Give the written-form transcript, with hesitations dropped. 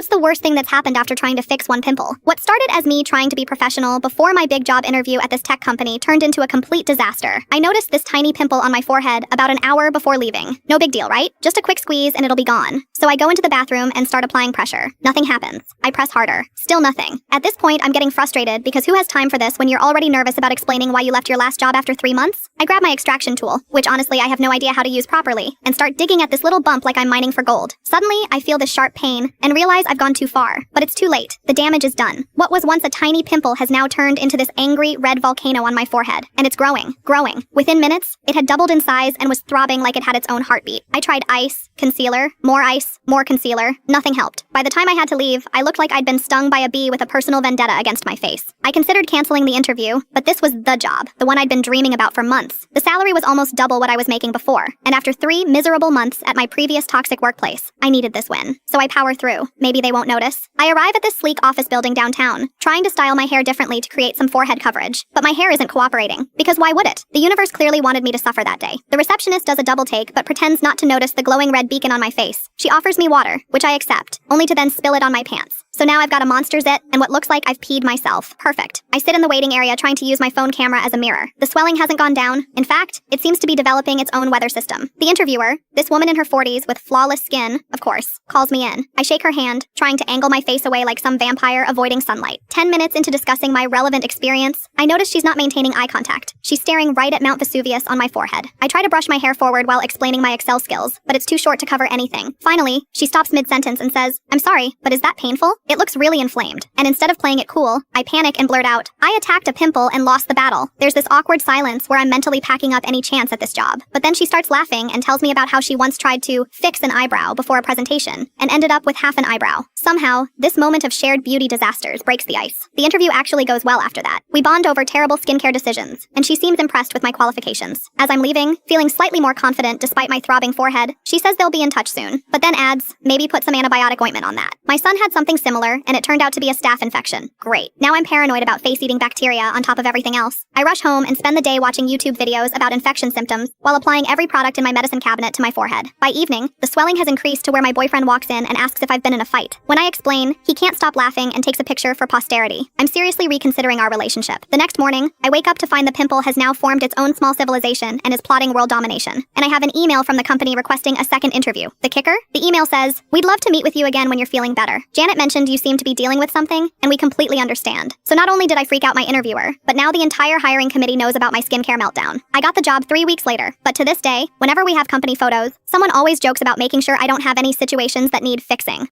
What's the worst thing that's happened after trying to fix one pimple? What started as me trying to be professional before my big job interview at this tech company turned into a complete disaster. I noticed this tiny pimple on my forehead about an hour before leaving. No big deal, right? Just a quick squeeze and it'll be gone. So I go into the bathroom and start applying pressure. Nothing happens. I press harder. Still nothing. At this point, I'm getting frustrated because who has time for this when you're already nervous about explaining why you left your last job after 3 months? I grab my extraction tool, which honestly I have no idea how to use properly, and start digging at this little bump like I'm mining for gold. Suddenly, I feel this sharp pain and realize I've gone too far. But it's too late. The damage is done. What was once a tiny pimple has now turned into this angry red volcano on my forehead, and it's growing. Within minutes, it had doubled in size and was throbbing like it had its own heartbeat. I tried ice, concealer, more concealer. Nothing helped. By the time I had to leave, I looked like I'd been stung by a bee with a personal vendetta against my face. I considered canceling the interview, but this was the job, the one I'd been dreaming about for months. The salary was almost double what I was making before, and after 3 miserable months at my previous toxic workplace, I needed this win. So I power through. Maybe they won't notice. I arrive at this sleek office building downtown, trying to style my hair differently to create some forehead coverage, but my hair isn't cooperating. Because why would it? The universe clearly wanted me to suffer that day. The receptionist does a double take, but pretends not to notice the glowing red beacon on my face. She offers me water, which I accept, only to then spill it on my pants. So now I've got a monster zit and what looks like I've peed myself. Perfect. I sit in the waiting area trying to use my phone camera as a mirror. The swelling hasn't gone down. In fact, it seems to be developing its own weather system. The interviewer, this woman in her 40s with flawless skin, of course, calls me in. I shake her hand, trying to angle my face away like some vampire avoiding sunlight. 10 minutes into discussing my relevant experience, I notice she's not maintaining eye contact. She's staring right at Mount Vesuvius on my forehead. I try to brush my hair forward while explaining my Excel skills, but it's too short to cover anything. Finally, she stops mid-sentence and says, "I'm sorry, but is that painful? It looks really inflamed." And instead of playing it cool, I panic and blurt out, "I attacked a pimple and lost the battle." There's this awkward silence where I'm mentally packing up any chance at this job. But then she starts laughing and tells me about how she once tried to fix an eyebrow before a presentation and ended up with half an eyebrow. Somehow, this moment of shared beauty disasters breaks the ice. The interview actually goes well after that. We bond over terrible skincare decisions, and she seems impressed with my qualifications. As I'm leaving, feeling slightly more confident despite my throbbing forehead, she says they'll be in touch soon, but then adds, maybe put some antibiotic ointment on that. My son had something similar, and it turned out to be a staph infection. Great. Now I'm paranoid about face-eating bacteria on top of everything else. I rush home and spend the day watching YouTube videos about infection symptoms while applying every product in my medicine cabinet to my forehead. By evening, the swelling has increased to where my boyfriend walks in and asks if I've been in a fight. When I explain, he can't stop laughing and takes a picture for posterity. I'm seriously reconsidering our relationship. The next morning, I wake up to find the pimple has now formed its own small civilization and is plotting world domination. And I have an email from the company requesting a second interview. The kicker? The email says, "We'd love to meet with you again when you're feeling better. Janet mentioned you seem to be dealing with something, and we completely understand." So not only did I freak out my interviewer, but now the entire hiring committee knows about my skincare meltdown. I got the job 3 weeks later, but to this day, whenever we have company photos, someone always jokes about making sure I don't have any situations that need fixing.